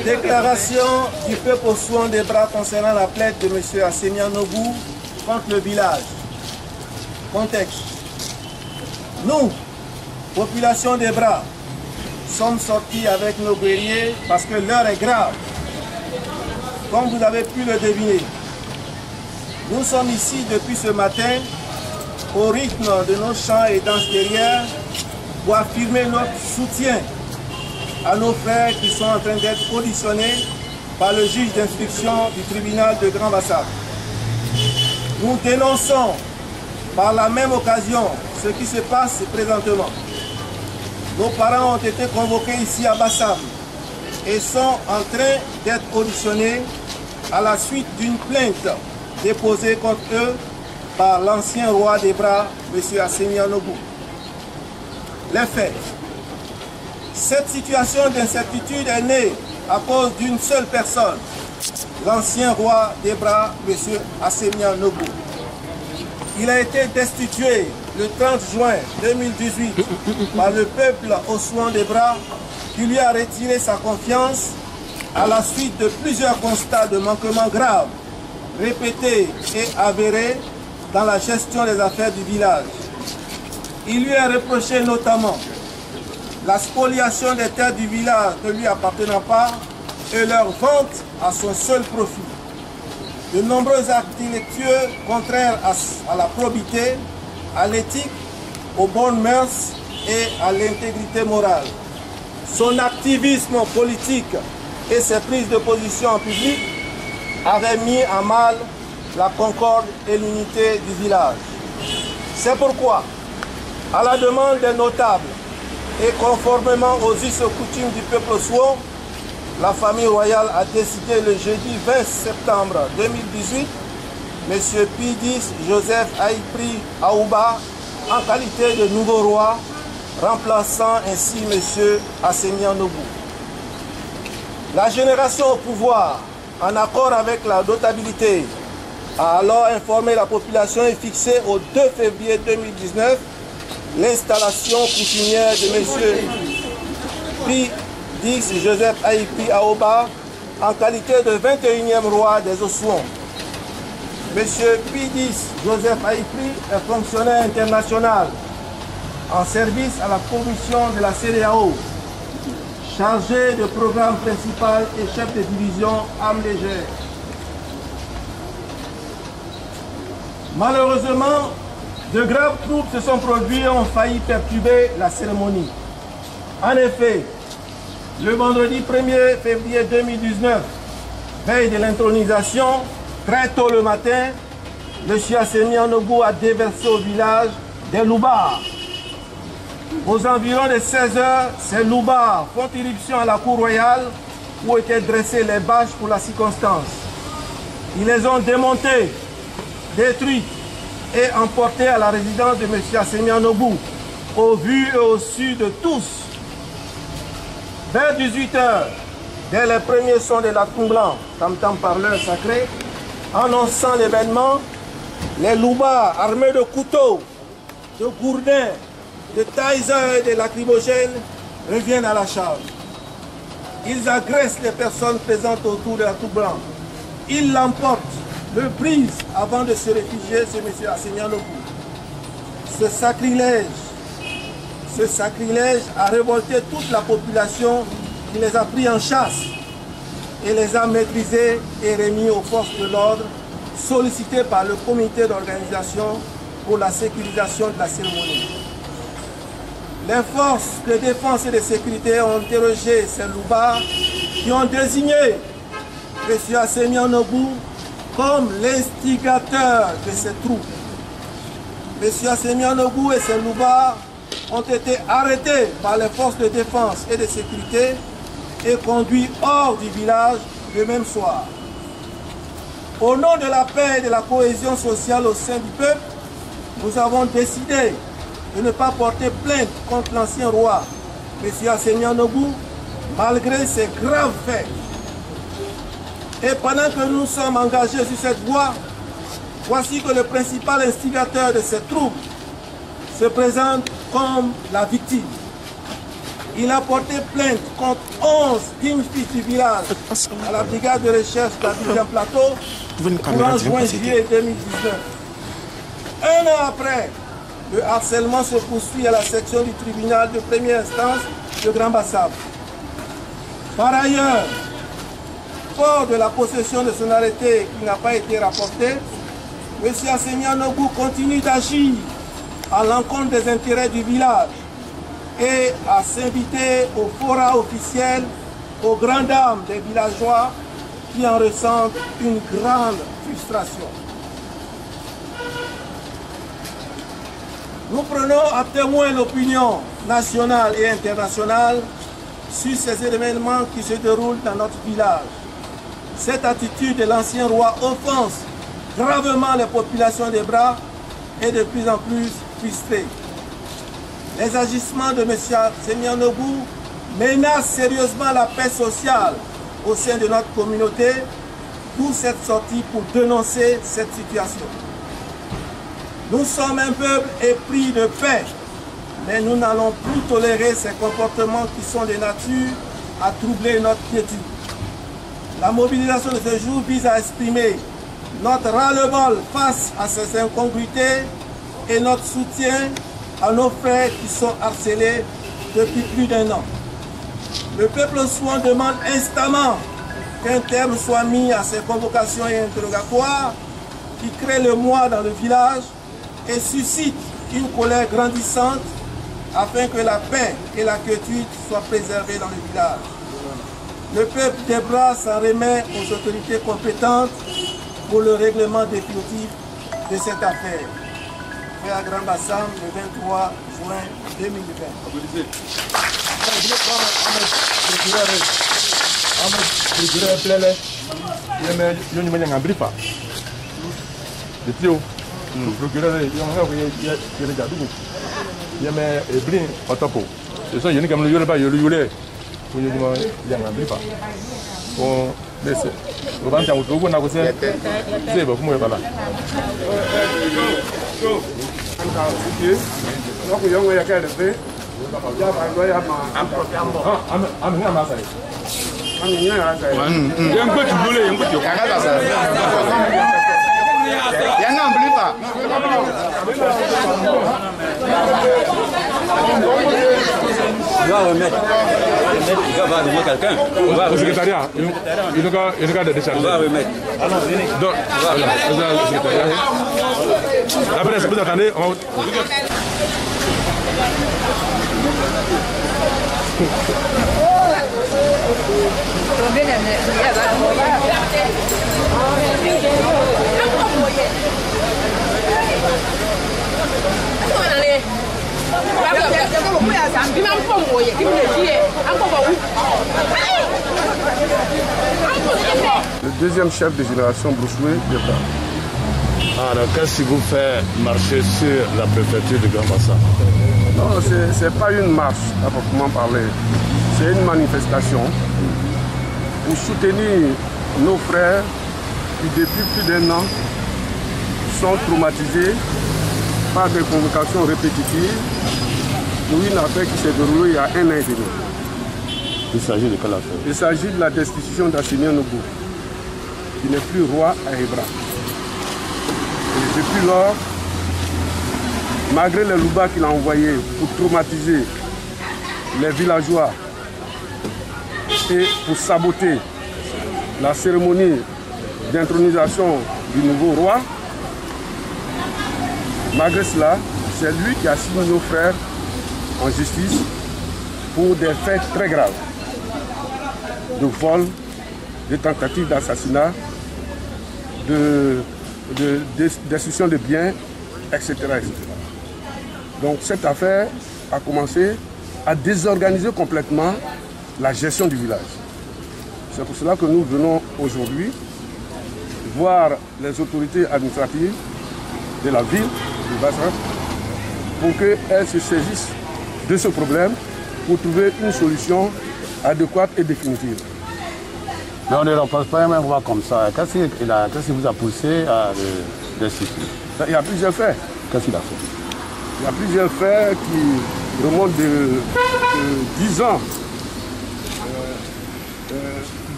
Déclaration du peuple au soin des bras concernant la plainte de M. Assemia Nobou contre le village. Contexte. Nous, population des bras, sommes sortis avec nos guerriers parce que l'heure est grave. Comme vous avez pu le deviner, nous sommes ici depuis ce matin au rythme de nos chants et danses guerrières pour affirmer notre soutien à nos frères qui sont en train d'être auditionnés par le juge d'instruction du tribunal de Grand Bassam. Nous dénonçons par la même occasion ce qui se passe présentement. Nos parents ont été convoqués ici à Bassam et sont en train d'être auditionnés à la suite d'une plainte déposée contre eux par l'ancien roi des bras, M. Assemia Nobou. Les faits. Cette situation d'incertitude est née à cause d'une seule personne, l'ancien roi des bras, M. Assemia Nobou. Il a été destitué le 30 juin 2018 par le peuple au soin des bras qui lui a retiré sa confiance à la suite de plusieurs constats de manquements graves, répétés et avérés dans la gestion des affaires du village. Il lui a reproché notamment la spoliation des terres du village ne lui appartenant pas et leur vente à son seul profit. De nombreux actes délictueux contraires à la probité, à l'éthique, aux bonnes mœurs et à l'intégrité morale. Son activisme politique et ses prises de position en public avaient mis à mal la concorde et l'unité du village. C'est pourquoi, à la demande des notables et conformément aux us et coutumes du peuple Souan, la famille royale a décidé le jeudi 20 septembre 2018, M. Pidis Joseph Aïpri Aouba, en qualité de nouveau roi, remplaçant ainsi M. Assemia Nobou. La génération au pouvoir, en accord avec la notabilité a alors informé la population et fixé au 2 février 2019 l'installation coutumière de M. P10 Joseph Aïpi Aoba en qualité de 21e roi des Ossuons. M. P10 Joseph Aïpi est fonctionnaire international en service à la commission de la CEDEAO, chargé de programme principal et chef de division armes légères. Malheureusement, de graves troubles se sont produits et ont failli perturber la cérémonie. En effet, le vendredi 1er février 2019, veille de l'intronisation, très tôt le matin, M. Assemi Anobou a déversé au village des loubards. Aux environs de 16 h, ces loubards font irruption à la cour royale où étaient dressées les bâches pour la circonstance. Ils les ont démontées, détruites et emportées à la résidence de M. Assemi Anobou, au vu et au su de tous. Vers 18 h, dès les premiers sons de la Tomblan, tam-tam parleur sacré, annonçant l'événement, les loubards armés de couteaux, de gourdins, de tasers et de lacrymogènes reviennent à la charge. Ils agressent les personnes présentes autour de la Tomblan. Ils l'emportent, le brisent avant de se réfugier chez M. Assemi Anobou. Ce sacrilège a révolté toute la population qui les a pris en chasse et les a maîtrisés et remis aux forces de l'ordre sollicitées par le comité d'organisation pour la sécurisation de la cérémonie. Les forces de défense et de sécurité ont interrogé ces loubards qui ont désigné M. Assemi Anobou comme l'instigateur de ces troupes. M. Assemi Anobou et ses loubards ont été arrêtés par les forces de défense et de sécurité et conduits hors du village le même soir. Au nom de la paix et de la cohésion sociale au sein du peuple, nous avons décidé de ne pas porter plainte contre l'ancien roi, M. Assemi Anobou, malgré ses graves faits. Et pendant que nous sommes engagés sur cette voie, voici que le principal instigateur de ces troubles se présente comme la victime. Il a porté plainte contre 11 dignes fils du village à la brigade de recherche de la division Plateau courant juin-juillet 2019. Un an après, le harcèlement se poursuit à la section du tribunal de première instance de Grand Bassam. Par ailleurs, fort de la possession de son arrêté qui n'a pas été rapporté, M. Assemi Anobou continue d'agir à l'encontre des intérêts du village et à s'inviter au fora officiel aux grandes dames des villageois qui en ressentent une grande frustration. Nous prenons à témoin l'opinion nationale et internationale sur ces événements qui se déroulent dans notre village. Cette attitude de l'ancien roi offense gravement les populations des Bras et de plus en plus frustrées. Les agissements de M. Assemi Anobou menacent sérieusement la paix sociale au sein de notre communauté, d'où cette sortie pour dénoncer cette situation. Nous sommes un peuple épris de paix, mais nous n'allons plus tolérer ces comportements qui sont de nature à troubler notre quiétude. La mobilisation de ce jour vise à exprimer notre ras-le-bol face à ces incongruités et notre soutien à nos frères qui sont harcelés depuis plus d'1 an. Le peuple ossuant demande instamment qu'un terme soit mis à ces convocations et interrogatoires qui créent le moi dans le village et suscitent une colère grandissante afin que la paix et la quiétude soient préservées dans le village. Le peuple des Bras s'en remet aux autorités compétentes pour le règlement définitif de cette affaire. Fait à Grand Bassam le 23 juin 2020. Bon, On va remettre quelqu'un. Au secrétariat. Il a de décharger. On va remettre. Donc, voilà, le secrétariat. Après, si vous attendez, on va... Le deuxième chef de génération Broussoué départ. Alors, qu'est-ce qui vous fait marcher sur la préfecture de Grand Bassam? Non, ce n'est pas une marche à proprement parler. C'est une manifestation pour soutenir nos frères qui depuis plus d'1 an sont traumatisés par des convocations répétitives pour une affaire qui s'est déroulée il y a 1 an et demi. Il s'agit de quelle affaire? Il s'agit de la destitution d'Assémia Nobour, qui n'est plus roi à Hébra. Et depuis lors, malgré les loubas qu'il a envoyés pour traumatiser les villageois et pour saboter la cérémonie d'intronisation du nouveau roi, malgré cela, c'est lui qui a signé nos frères en justice pour des faits très graves de vol, de tentatives d'assassinat, de destruction de biens, etc., etc. Donc cette affaire a commencé à désorganiser complètement la gestion du village. C'est pour cela que nous venons aujourd'hui voir les autorités administratives de la ville de Bassam pour qu'elles se saisissent de ce problème pour trouver une solution adéquate et définitive. Mais on ne repasse pas un roi comme ça. Qu'est-ce qui vous a poussé à le destituer? Il y a plusieurs faits. Qu'est-ce qu'il a fait? Il y a plusieurs faits qui remontent de 10 ans.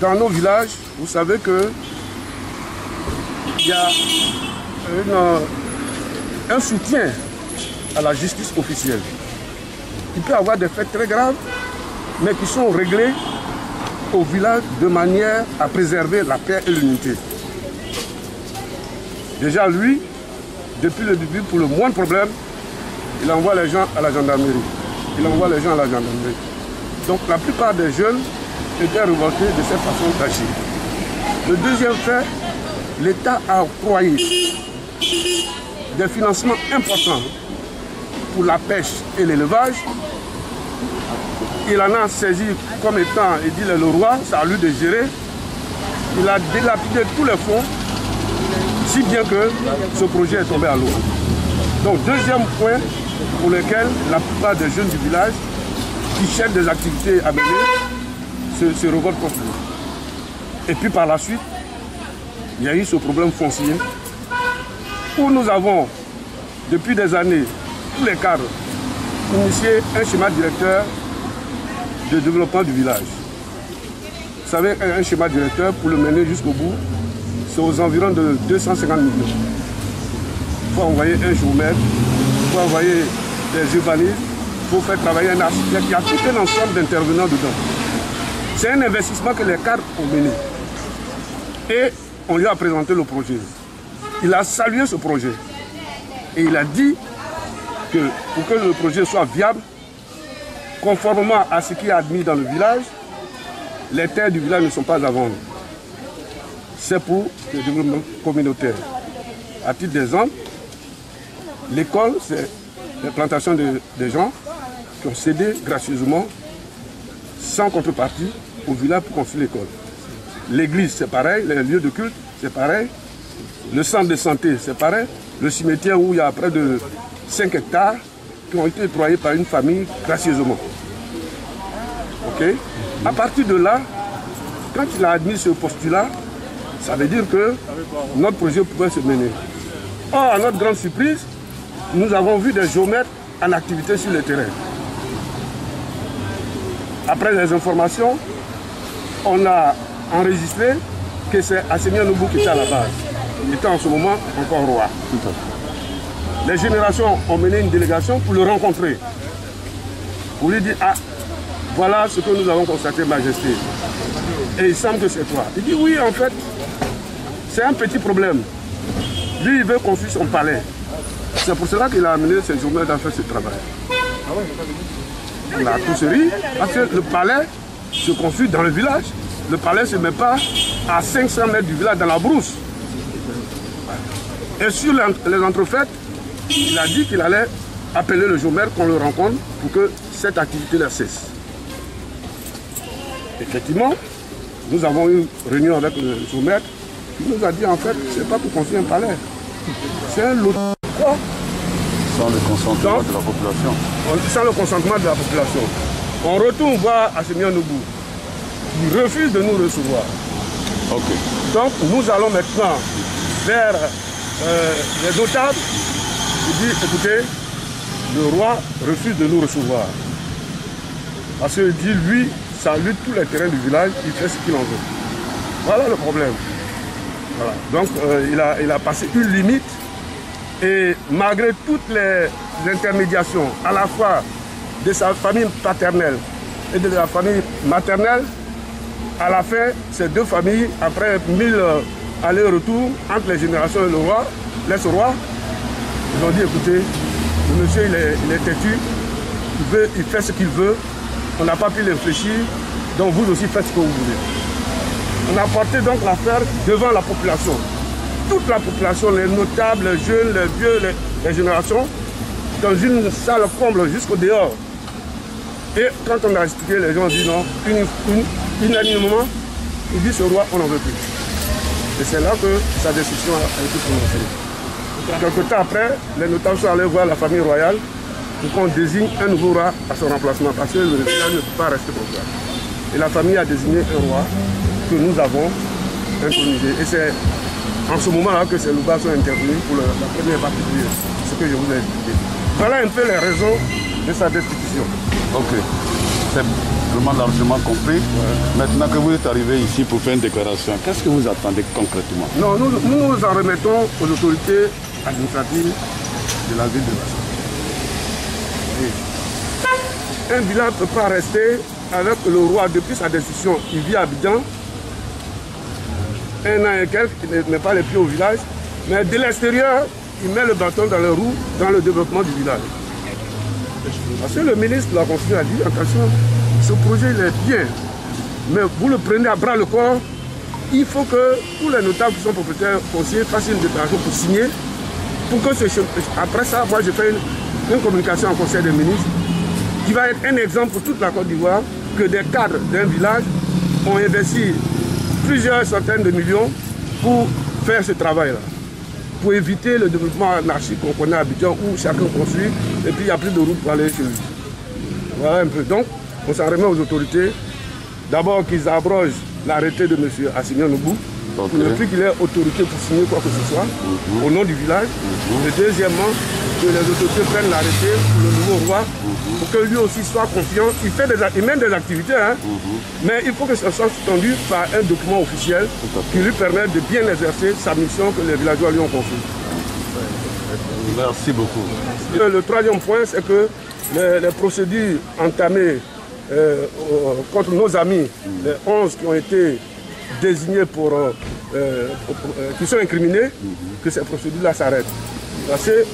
Dans nos villages, vous savez que il y a un soutien à la justice officielle. Il peut y avoir des faits très graves, mais qui sont réglés au village de manière à préserver la paix et l'unité. Déjà lui, depuis le début, pour le moindre problème, il envoie les gens à la gendarmerie. Donc la plupart des jeunes étaient révoltés de cette façon d'agir. Le deuxième fait, l'État a octroyé des financements importants pour la pêche et l'élevage. Il en a saisi comme étant, il dit le roi, c'est à lui de gérer. Il a délapidé tous les fonds, si bien que ce projet est tombé à l'eau. Donc deuxième point pour lequel la plupart des jeunes du village qui cherchent des activités à mener se révoltent contre lui. Et puis par la suite, il y a eu ce problème foncier où nous avons, depuis des années, tous les cadres, initié un schéma directeur de développement du village. Vous savez, un schéma directeur, pour le mener jusqu'au bout, c'est aux environs de 250 millions. Il faut envoyer un géomètre, il faut envoyer des urbanistes, il faut faire travailler un architecte. Il y a tout un ensemble d'intervenants dedans. C'est un investissement que les cadres ont mené. Et on lui a présenté le projet. Il a salué ce projet. Et il a dit que pour que le projet soit viable, conformément à ce qui est admis dans le village, les terres du village ne sont pas à vendre. C'est pour le développement communautaire. À titre d'exemple, l'école, c'est les plantations des gens qui ont cédé gracieusement, sans contrepartie, au village pour construire l'école. L'église, c'est pareil, les lieux de culte, c'est pareil. Le centre de santé, c'est pareil. Le cimetière où il y a près de 5 hectares qui ont été octroyés par une famille gracieusement. Ok? À partir de là, quand il a admis ce postulat, Ça veut dire que notre projet pouvait se mener. Or, à notre grande surprise, nous avons vu des géomètres en activité sur le terrain. Après les informations, on a enregistré que c'est Assemia Noubou qui était à la base. Il était en ce moment encore roi. Les générations ont mené une délégation pour le rencontrer. Pour lui dire, ah, voilà ce que nous avons constaté, Majesté. Et il semble que c'est toi. Il dit, oui, en fait, c'est un petit problème. Lui, il veut construire son palais. C'est pour cela qu'il a amené ses journaux à faire ce travail. On a tous ri, parce que le palais se construit dans le village. Le palais ne se met pas à 500 mètres du village, dans la brousse. Et sur les entrefaites, il a dit qu'il allait appeler le géomètre qu'on le rencontre pour que cette activité-là cesse. Effectivement, nous avons eu une réunion avec le géomètre qui nous a dit en fait, ce n'est pas pour construire un palais. C'est un lot. Quoi? Sans le consentement de la population. Sans le consentement de la population. On retourne voir Assemia Noubou. Il refuse de nous recevoir. Okay. Donc nous allons maintenant vers les notables. Il dit, écoutez, le roi refuse de nous recevoir. Parce qu'il dit, lui, ça lutte tous les terrains du village, il fait ce qu'il en veut. Voilà le problème. Voilà. Donc il a passé une limite et malgré toutes les intermédiations, à la fois de sa famille paternelle et de la famille maternelle, à la fin, ces deux familles, après 1000 allers-retours entre les générations et le roi, l'ex-roi, ils ont dit, écoutez, le monsieur il est têtu, il fait ce qu'il veut, on n'a pas pu réfléchir, donc vous aussi faites ce que vous voulez. On a porté donc l'affaire devant la population. Toute la population, les notables, les jeunes, les vieux, les générations, dans une salle comble jusqu'au dehors. Et quand on a expliqué, les gens ont dit non, unanimement, ils disent ce roi, on n'en veut plus. Et c'est là que sa décision a été prononcée. Quelque temps après, les notables sont allés voir la famille royale pour qu'on désigne un nouveau roi à son remplacement, parce que le village ne peut pas rester comme ça. Et la famille a désigné un roi que nous avons intronisé. Et c'est en ce moment-là que ces Louba sont intervenus pour la première partie de ce que je vous ai expliqué. Voilà un peu les raisons de sa destitution. Ok, c'est vraiment largement compris. Ouais. Maintenant que vous êtes arrivé ici pour faire une déclaration, qu'est-ce que vous attendez concrètement? Non, nous nous en remettons aux autorités administratives de la ville de Bassam. Un village ne peut pas rester avec le roi depuis sa destitution. Il vit à Abidjan. Un an et quelques, il n'est pas les pieds au village. Mais de l'extérieur, il met le bâton dans les roues dans le développement du village. Parce que le ministre de la Construction a dit, attention, ce projet il est bien, mais vous le prenez à bras le corps, il faut que tous les notables qui sont propriétaires fonciers fassent une déclaration pour signer, pour que après ça, moi je fais une communication au Conseil des ministres, qui va être un exemple pour toute la Côte d'Ivoire, que des cadres d'un village ont investi plusieurs centaines de millions pour faire ce travail-là. Pour éviter le développement anarchique qu'on connaît à Abidjan où chacun construit et puis il n'y a plus de route pour aller chez lui. Voilà un peu. Donc, on s'en remet aux autorités. D'abord qu'ils abrogent l'arrêté de M. Assemia Noubou. Okay. Pour ne plus qu'il ait autorité pour signer quoi que ce soit au nom du village. Et deuxièmement, que les autorités prennent l'arrêté pour le nouveau roi pour que lui aussi soit confiant. Il mène des activités, hein, mais il faut que ça soit sous-tendu par un document officiel qui lui permette de bien exercer sa mission que les villageois lui ont confiée. Merci beaucoup. Le troisième point, c'est que les procédures entamées contre nos amis, les 11 qui ont été désignés qui sont incriminés, que ces procédures-là s'arrêtent. Parce que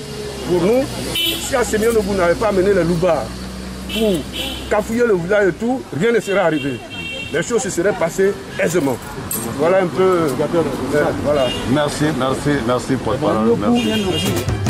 pour nous, si Assemia Noubou n'avait pas amené les loubards pour cafouiller le village et tout, rien ne serait arrivé. Les choses se seraient passées aisément. Voilà un peu, voilà. Merci pour la parole. Merci.